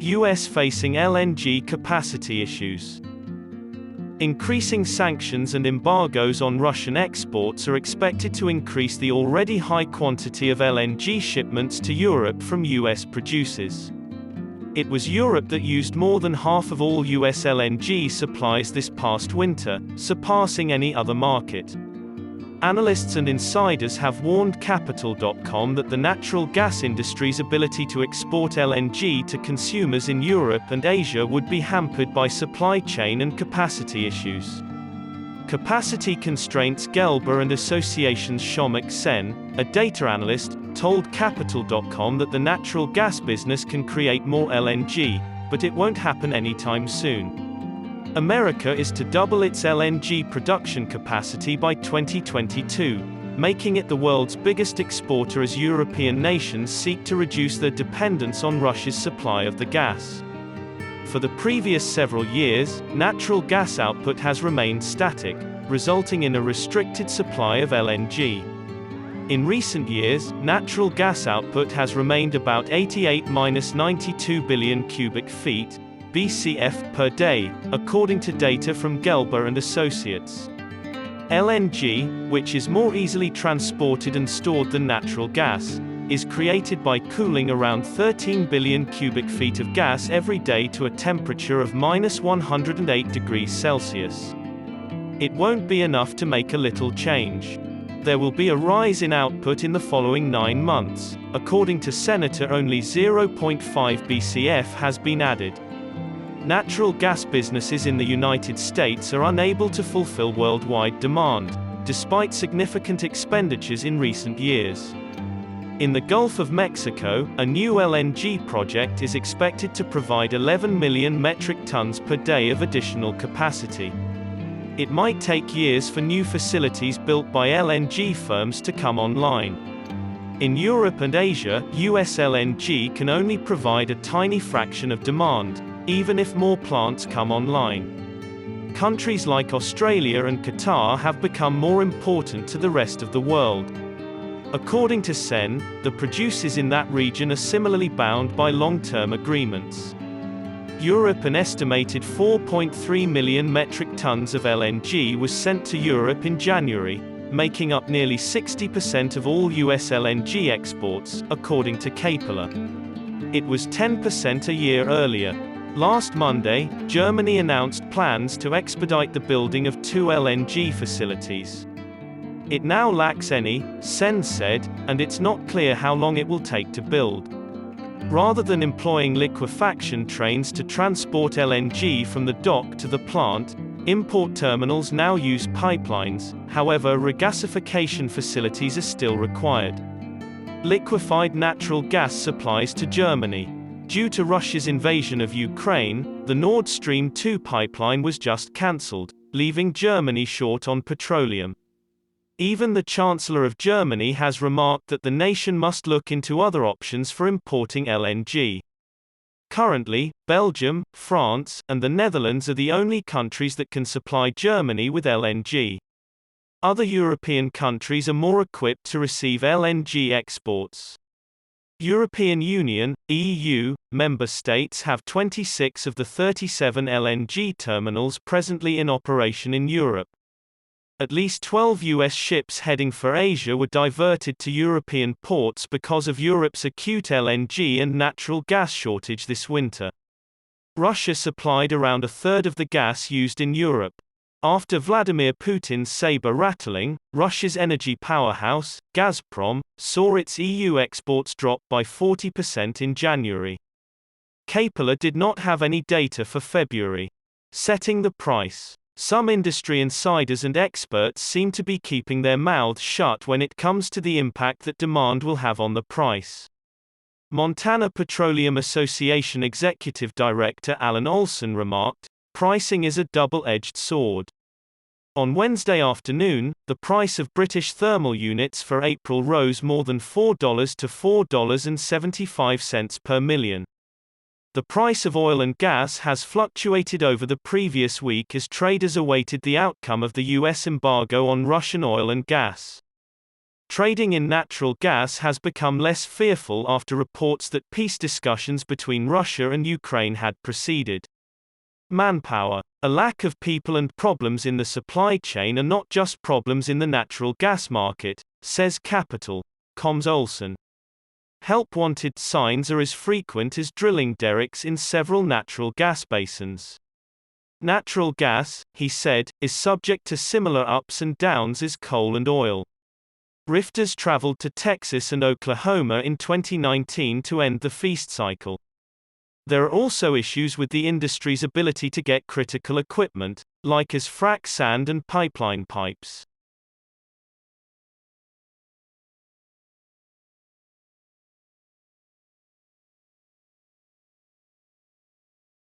US facing LNG capacity issues. Increasing sanctions and embargoes on Russian exports are expected to increase the already high quantity of LNG shipments to Europe from US producers. It was Europe that used more than half of all US LNG supplies this past winter, surpassing any other market. Analysts and insiders have warned Capital.com that the natural gas industry's ability to export LNG to consumers in Europe and Asia would be hampered by supply chain and capacity issues. Capacity constraints. Gelber and Associates' Shomik, a data analyst, told Capital.com that the natural gas business can create more LNG, but it won't happen anytime soon. America is to double its LNG production capacity by 2022, making it the world's biggest exporter as European nations seek to reduce their dependence on Russia's supply of the gas. For the previous several years, natural gas output has remained static, resulting in a restricted supply of LNG. In recent years, natural gas output has remained about 88-92 billion cubic feet, BCF per day, according to data from Gelber and Associates. LNG, which is more easily transported and stored than natural gas, is created by cooling around 13 billion cubic feet of gas every day to a temperature of -108 degrees Celsius. It won't be enough to make a little change. There will be a rise in output in the following 9 months. According to Senator, only 0.5 BCF has been added. Natural gas businesses in the United States are unable to fulfill worldwide demand, despite significant expenditures in recent years. In the Gulf of Mexico, a new LNG project is expected to provide 11 million metric tons per day of additional capacity. It might take years for new facilities built by LNG firms to come online. In Europe and Asia, US LNG can only provide a tiny fraction of demand, even if more plants come online. Countries like Australia and Qatar have become more important to the rest of the world. According to SEN, the producers in that region are similarly bound by long-term agreements. Europe, an estimated 4.3 million metric tons of LNG was sent to Europe in January, making up nearly 60% of all US LNG exports, according to Capella. It was 10% a year earlier. Last Monday, Germany announced plans to expedite the building of 2 LNG facilities. It now lacks any, SEN said, and it's not clear how long it will take to build. Rather than employing liquefaction trains to transport LNG from the dock to the plant, import terminals now use pipelines. However, regasification facilities are still required. Liquefied natural gas supplies to Germany. Due to Russia's invasion of Ukraine, the Nord Stream 2 pipeline was just cancelled, leaving Germany short on petroleum. Even the Chancellor of Germany has remarked that the nation must look into other options for importing LNG. Currently, Belgium, France, and the Netherlands are the only countries that can supply Germany with LNG. Other European countries are more equipped to receive LNG exports. European Union, EU, member states have 26 of the 37 LNG terminals presently in operation in Europe. At least 12 US ships heading for Asia were diverted to European ports because of Europe's acute LNG and natural gas shortage this winter. Russia supplied around a third of the gas used in Europe. After Vladimir Putin's saber-rattling, Russia's energy powerhouse, Gazprom, saw its EU exports drop by 40% in January. Capella did not have any data for February. Setting the price. Some industry insiders and experts seem to be keeping their mouths shut when it comes to the impact that demand will have on the price. Montana Petroleum Association Executive Director Alan Olson remarked, "Pricing is a double-edged sword." On Wednesday afternoon, the price of British thermal units for April rose more than $4 to $4.75 per million. The price of oil and gas has fluctuated over the previous week as traders awaited the outcome of the US embargo on Russian oil and gas. Trading in natural gas has become less fearful after reports that peace discussions between Russia and Ukraine had proceeded. Manpower. A lack of people and problems in the supply chain are not just problems in the natural gas market, says Capital.com's Olson. Help wanted signs are as frequent as drilling derricks in several natural gas basins. Natural gas, he said, is subject to similar ups and downs as coal and oil. Rifters traveled to Texas and Oklahoma in 2019 to end the feast cycle. There are also issues with the industry's ability to get critical equipment, like as frac sand and pipeline pipes.